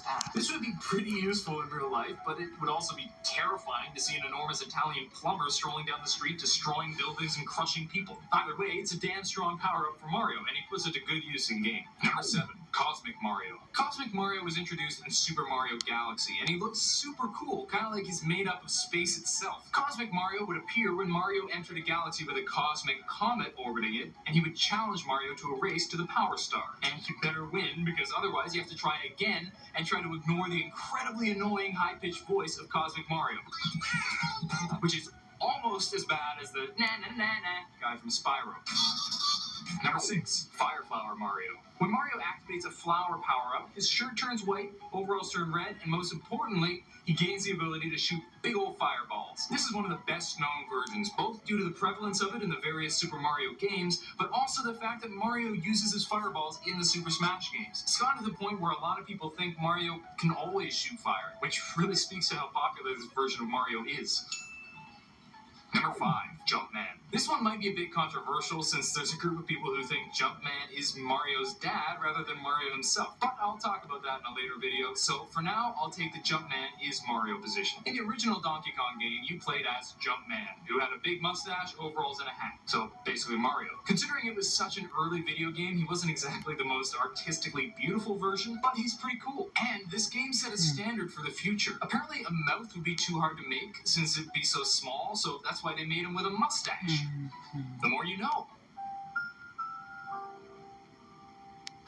path. This would be pretty useful in real life, but it would also be terrifying to see an enormous Italian plumber strolling down the street, destroying buildings and crushing people. Either way, it's a damn strong power-up for Mario, and he puts it to good use in game. Number 7. Cosmic Mario. Cosmic Mario was introduced in Super Mario Galaxy, and he looks super cool, kind of like he's made up of space itself. Cosmic Mario would appear when Mario entered a galaxy with a cosmic comet orbiting it, and he would challenge Mario to a race to the Power Star. And you better win, because otherwise you have to try again and try to ignore the incredibly annoying high-pitched voice of Cosmic Mario, which is almost as bad as the na-na-na-na guy from Spyro. Number 6. Fire Flower Mario. When Mario activates a flower power-up, his shirt turns white, overalls turn red, and most importantly, he gains the ability to shoot big old fireballs. This is one of the best-known versions, both due to the prevalence of it in the various Super Mario games, but also the fact that Mario uses his fireballs in the Super Smash games. It's gotten to the point where a lot of people think Mario can always shoot fire, which really speaks to how popular this version of Mario is. Number 5. Jumpman. This one might be a bit controversial since there's a group of people who think Jumpman is Mario's dad rather than Mario himself, but I'll talk about that in a later video, so for now I'll take the Jumpman is Mario position. In the original Donkey Kong game, you played as Jumpman, who had a big mustache, overalls, and a hat, so basically Mario. Considering it was such an early video game, he wasn't exactly the most artistically beautiful version, but he's pretty cool. And this game set a standard for the future. Apparently a mouth would be too hard to make since it'd be so small, so that's why they made him with a mustache. The more you know.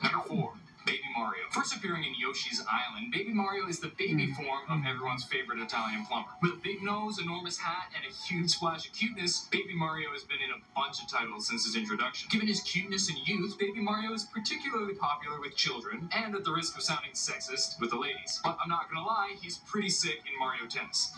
Number 4. Baby Mario. First appearing in Yoshi's Island, Baby Mario is the baby form of everyone's favorite Italian plumber. With a big nose, enormous hat, and a huge splash of cuteness, Baby Mario has been in a bunch of titles since his introduction. Given his cuteness and youth, Baby Mario is particularly popular with children, and at the risk of sounding sexist, with the ladies. But I'm not gonna lie, he's pretty sick in Mario Tennis.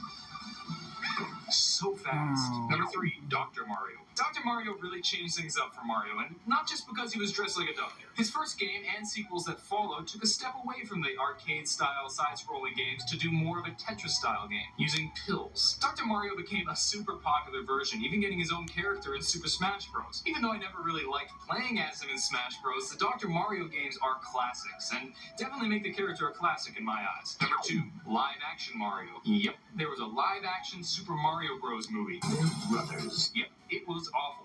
So fast. Number 3, Dr. Mario. Dr. Mario really changed things up for Mario, and not just because he was dressed like a doctor. His first game and sequels that followed took a step away from the arcade-style side-scrolling games to do more of a Tetris-style game, using pills. Dr. Mario became a super popular version, even getting his own character in Super Smash Bros. Even though I never really liked playing as him in Smash Bros, the Dr. Mario games are classics, and definitely make the character a classic in my eyes. Number 2, Live-Action Mario. Yep, there was a live-action Super Mario Bros. Movie. Brothers. Yep, it was awful.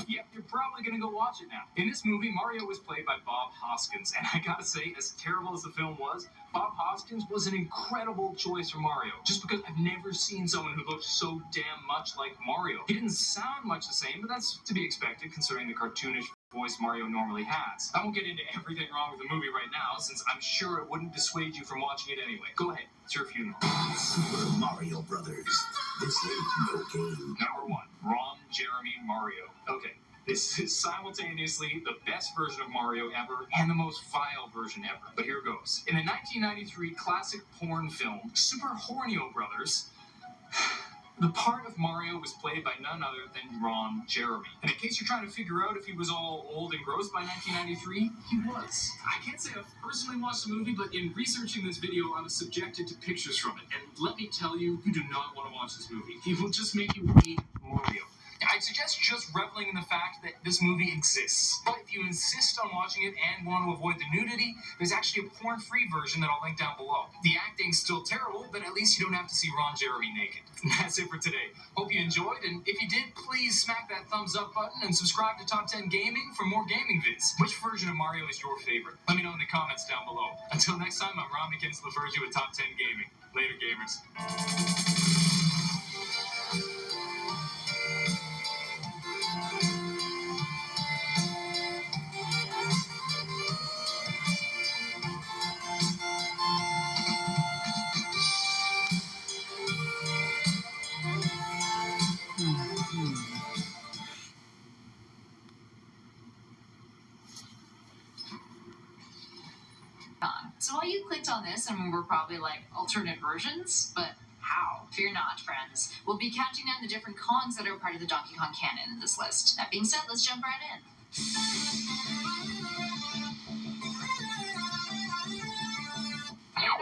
Yep, you're probably gonna go watch it now. In this movie, Mario was played by Bob Hoskins, and I gotta say, as terrible as the film was, Bob Hoskins was an incredible choice for Mario, just because I've never seen someone who looked so damn much like Mario. He didn't sound much the same, but that's to be expected considering the cartoonish voice Mario normally has. I won't get into everything wrong with the movie right now, since I'm sure it wouldn't dissuade you from watching it anyway. Go ahead, it's your funeral. Super Mario Brothers. This ain't no game. Number 1, Ron Jeremy Mario. Okay, this is simultaneously the best version of Mario ever and the most vile version ever. But here goes. In the 1993 classic porn film, Super Hornio Brothers, the part of Mario was played by none other than Ron Jeremy. And in case you're trying to figure out if he was all old and gross by 1993, he was. I can't say I've personally watched the movie, but in researching this video, I was subjected to pictures from it. And let me tell you, you do not want to watch this movie. It will just make you hate Mario. I'd suggest just reveling in the fact that this movie exists. But if you insist on watching it and want to avoid the nudity, there's actually a porn-free version that I'll link down below. The acting's still terrible, but at least you don't have to see Ron Jeremy naked. That's it for today. Hope you enjoyed, and if you did, please smack that thumbs up button and subscribe to Top 10 Gaming for more gaming vids. Which version of Mario is your favorite? Let me know in the comments down below. Until next time, I'm Ron McKinnis-LaFergie with Top 10 Gaming. Later, gamers. So while you clicked on this and we're probably like alternate versions, but how? Fear not, friends. We'll be counting down the different Kongs that are part of the Donkey Kong canon in this list. That being said, let's jump right in.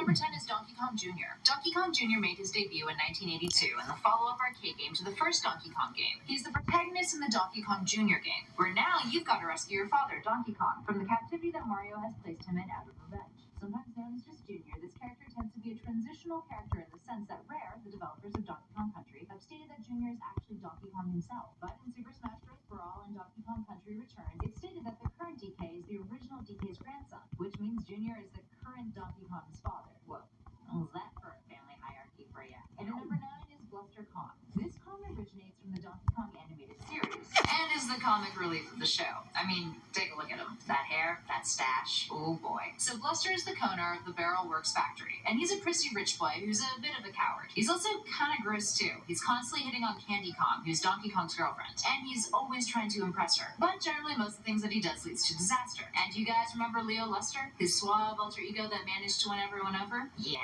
Number 10 is Donkey Kong Jr. Donkey Kong Jr. made his debut in 1982 in the follow-up arcade game to the first Donkey Kong game. He's the protagonist in the Donkey Kong Jr. game, where now you've got to rescue your father, Donkey Kong, from the captivity that Mario has placed him in out of revenge. Sometimes transitional character in the sense that Rare, the developers of Donkey Kong Country, have stated that Junior is actually Donkey Kong himself. But in Super Smash Bros. Brawl and Donkey Kong Country Returns, it's stated that the current DK is the original DK's grandson, which means Junior is the current Donkey Kong's father. Whoa. How's that for a family hierarchy for you? And at number 9 is Bluster Kong. This Kong originates from the Donkey Kong animated series and is the comic relief of the show. I mean, take a look at him. That hair, that stash, oh boy. So Bluster is the owner of the Barrel Works factory, and he's a prissy rich boy who's a bit of a coward. He's also kind of gross too. He's constantly hitting on Candy Kong, who's Donkey Kong's girlfriend, and he's always trying to impress her. But generally, most of the things that he does leads to disaster. And do you guys remember Leo Lester? His suave alter ego that managed to win everyone over? Yeah,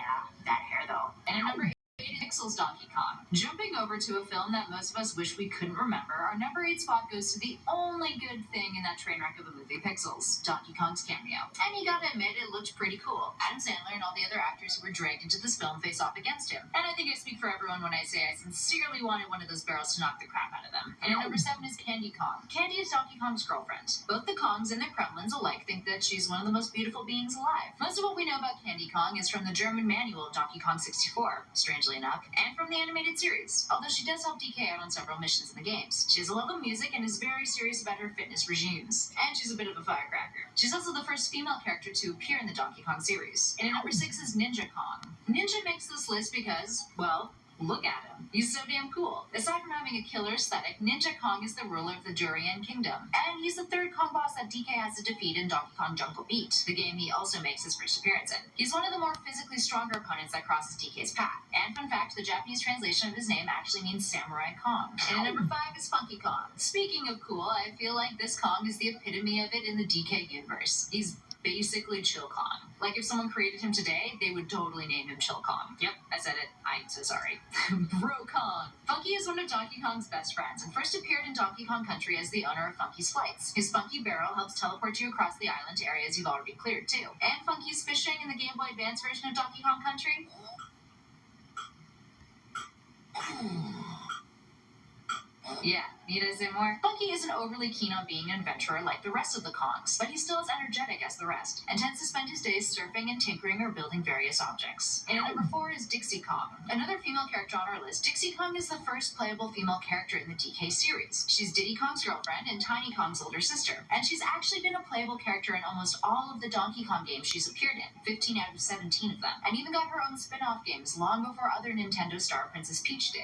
that hair though. And at number 8, Pixels Donkey Kong. Jumping over to a film that most of us wish we couldn't remember, our number 8 spot goes to the only good thing in that train wreck of a movie, Pixels, Donkey Kong's cameo. And you gotta admit, it looked pretty cool. Adam Sandler and all the other actors who were dragged into this film face off against him. And I think I speak for everyone when I say I sincerely wanted one of those barrels to knock the crap out of them. And at number 7 is Candy Kong. Candy is Donkey Kong's girlfriend. Both the Kongs and their Kremlins alike think that she's one of the most beautiful beings alive. Most of what we know about Candy Kong is from the German manual of Donkey Kong 64, strangely enough, and from the animated series, although she does help DK out on several missions in the games. She has a love of music and is very serious about her fitness regimes. And she's a bit of a firecracker. She's also the first female character to appear in the Donkey Kong series. And at number 6 is Ninja Kong. Ninja makes this list because, well, look at him. He's so damn cool. Aside from having a killer aesthetic, Ninja Kong is the ruler of the Durian Kingdom. And he's the third Kong boss that DK has to defeat in Donkey Kong Jungle Beat, the game he also makes his first appearance in. He's one of the more physically stronger opponents that crosses DK's path. And fun fact, the Japanese translation of his name actually means Samurai Kong. And at number 5 is Funky Kong. Speaking of cool, I feel like this Kong is the epitome of it in the DK universe. He's basically Chill Kong. Like if someone created him today, they would totally name him Chill Kong. Yep, I said it. I'm so sorry. Bro Kong. Funky is one of Donkey Kong's best friends and first appeared in Donkey Kong Country as the owner of Funky's Flights. His Funky Barrel helps teleport you across the island to areas you've already cleared too. And Funky's Fishing in the Game Boy Advance version of Donkey Kong Country. Yeah, need I say more? Funky isn't overly keen on being an adventurer like the rest of the Kongs, but he's still as energetic as the rest, and tends to spend his days surfing and tinkering or building various objects. And at number 4 is Dixie Kong. Another female character on our list, Dixie Kong is the first playable female character in the DK series. She's Diddy Kong's girlfriend and Tiny Kong's older sister, and she's actually been a playable character in almost all of the Donkey Kong games she's appeared in, 15 out of 17 of them, and even got her own spin-off games long before other Nintendo star Princess Peach did.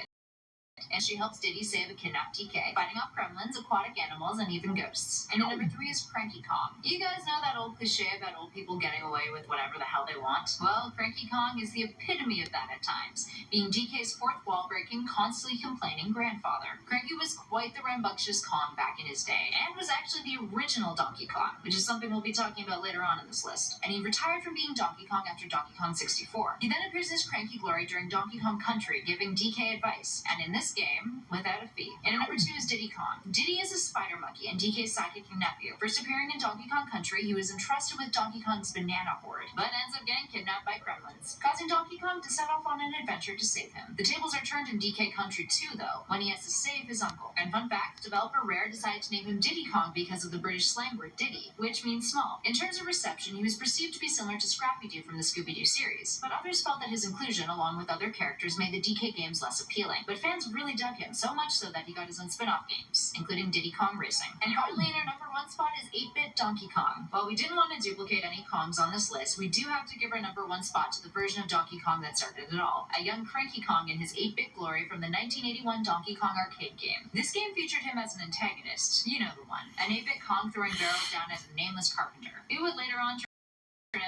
And she helps Diddy save a kidnapped DK, fighting off gremlins, aquatic animals, and even ghosts. And at number 3 is Cranky Kong. You guys know that old cliche about old people getting away with whatever the hell they want? Well, Cranky Kong is the epitome of that at times, being DK's fourth wall-breaking, constantly complaining grandfather. Cranky was quite the rambunctious Kong back in his day, and was actually the original Donkey Kong, which is something we'll be talking about later on in this list. And he retired from being Donkey Kong after Donkey Kong 64. He then appears in his cranky glory during Donkey Kong Country, giving DK advice, and in this game, without a fee. And at number 2 is Diddy Kong. Diddy is a spider monkey and DK's sidekick and nephew. First appearing in Donkey Kong Country, he was entrusted with Donkey Kong's banana horde, but ends up getting kidnapped by gremlins, causing Donkey Kong to set off on an adventure to save him. The tables are turned in DK Country 2, though, when he has to save his uncle. And fun fact, developer Rare decided to name him Diddy Kong because of the British slang word Diddy, which means small. In terms of reception, he was perceived to be similar to Scrappy-Doo from the Scooby-Doo series, but others felt that his inclusion, along with other characters, made the DK games less appealing. But fans really dug him, so much so that he got his own spin-off games, including Diddy Kong Racing. And finally, in our number 1 spot is 8-bit Donkey Kong. While we didn't want to duplicate any Kongs on this list, we do have to give our number 1 spot to the version of Donkey Kong that started it all, a young cranky Kong in his 8-bit glory from the 1981 Donkey Kong arcade game. This game featured him as an antagonist, you know the one, an 8-bit Kong throwing barrels down at a nameless carpenter, who would later on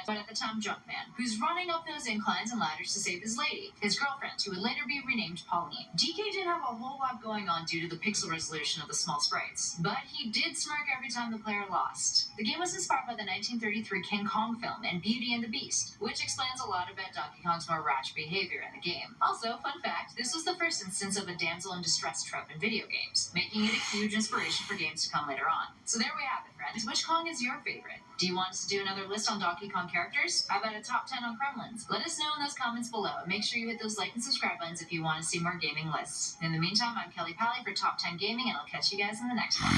but at the time Jumpman, who's running up those inclines and ladders to save his lady, his girlfriend, who would later be renamed Pauline. DK didn't have a whole lot going on due to the pixel resolution of the small sprites, but he did smirk every time the player lost. The game was inspired by the 1933 King Kong film and Beauty and the Beast, which explains a lot about Donkey Kong's more rash behavior in the game. Also, fun fact, this was the first instance of a damsel in distress trope in video games, making it a huge inspiration for games to come later on. So there we have it, friends. Which Kong is your favorite? Do you want us to do another list on Donkey Kong characters? How about a top 10 on Kremlins? Let us know in those comments below, and make sure you hit those like and subscribe buttons if you want to see more gaming lists. In the meantime, I'm Kelly Pally for Top 10 Gaming, and I'll catch you guys in the next one.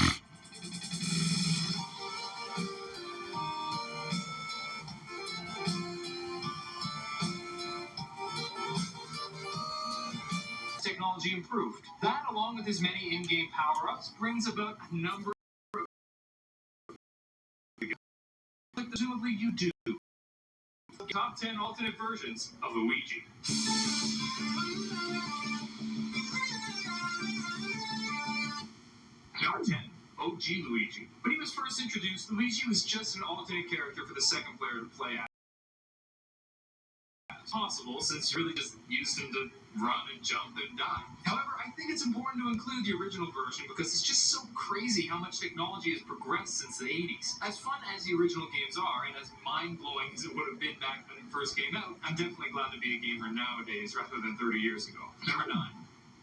technology improved. That, along with his many in-game power-ups, brings about a number of like presumably you do. Top 10 alternate versions of Luigi. Number 10. OG Luigi. When he was first introduced, Luigi was just an alternate character for the second player to play as. Possible, since you really just used him to run and jump and die. However, I think it's important to include the original version because it's just so crazy how much technology has progressed since the 80s. As fun as the original games are, and as mind-blowing as it would have been back when it first came out, I'm definitely glad to be a gamer nowadays rather than 30 years ago. Number 9.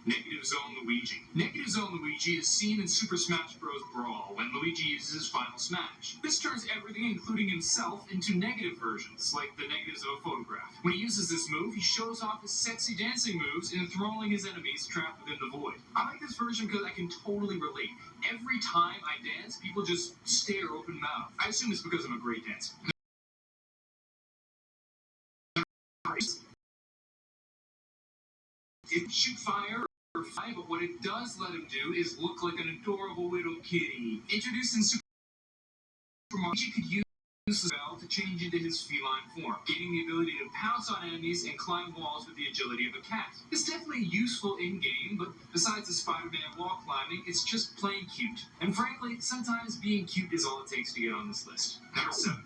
Negative Zone Luigi. Negative Zone Luigi is seen in Super Smash Bros. Brawl when Luigi uses his final smash. This turns everything, including himself, into negative versions, like the negatives of a photograph. When he uses this move, he shows off his sexy dancing moves, enthralling his enemies trapped within the void. I like this version because I can totally relate. Every time I dance, people just stare open mouthed. I assume it's because I'm a great dancer. It shoot fire or fly, but what it does let him do is look like an adorable little kitty. Introduced in Super Mario, Luigi could use the spell to change into his feline form, gaining the ability to pounce on enemies and climb walls with the agility of a cat. It's definitely useful in-game, but besides the Spider-Man wall climbing, it's just plain cute. And frankly, sometimes being cute is all it takes to get on this list. Number 7.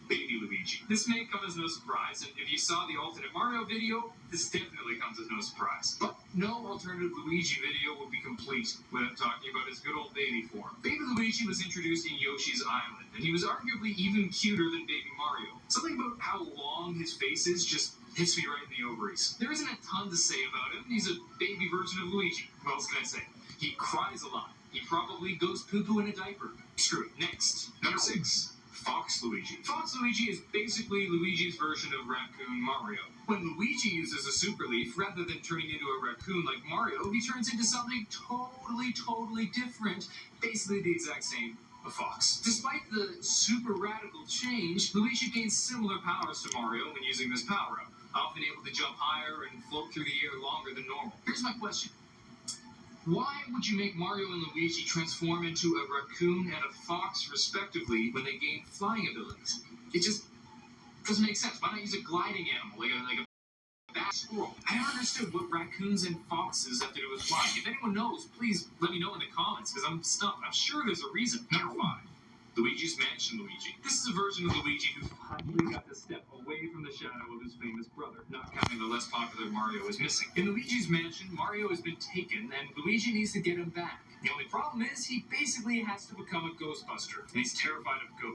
Baby Luigi. This may come as no surprise, and if you saw the alternate Mario video, this definitely comes as no surprise. But no alternative Luigi video would be complete without talking about his good old baby form. Baby Luigi was introduced in Yoshi's Island, and he was arguably even cuter than Baby Mario. Something about how long his face is just hits me right in the ovaries. There isn't a ton to say about him. He's a baby version of Luigi. What else can I say? He cries a lot. He probably goes poo-poo in a diaper. Screw it. Next. Number 6. Fox Luigi. Fox Luigi is basically Luigi's version of Raccoon Mario. When Luigi uses a super leaf, rather than turning into a raccoon like Mario, he turns into something totally different. Basically the exact same, a fox. Despite the super radical change, Luigi gains similar powers to Mario when using this power-up, often able to jump higher and float through the air longer than normal. Here's my question. Why would you make Mario and Luigi transform into a raccoon and a fox, respectively, when they gain flying abilities? It just doesn't make sense. Why not use a gliding animal, like a bat squirrel? I never understood what raccoons and foxes have to do with flying. If anyone knows, please let me know in the comments, because I'm stumped. I'm sure there's a reason. Number 5. Luigi's Mansion Luigi. This is a version of Luigi who finally got to step away from the shadow of his famous brother, not counting the less popular Mario is missing. In Luigi's Mansion, Mario has been taken, and Luigi needs to get him back. The only problem is, he basically has to become a Ghostbuster, and he's terrified of ghosts.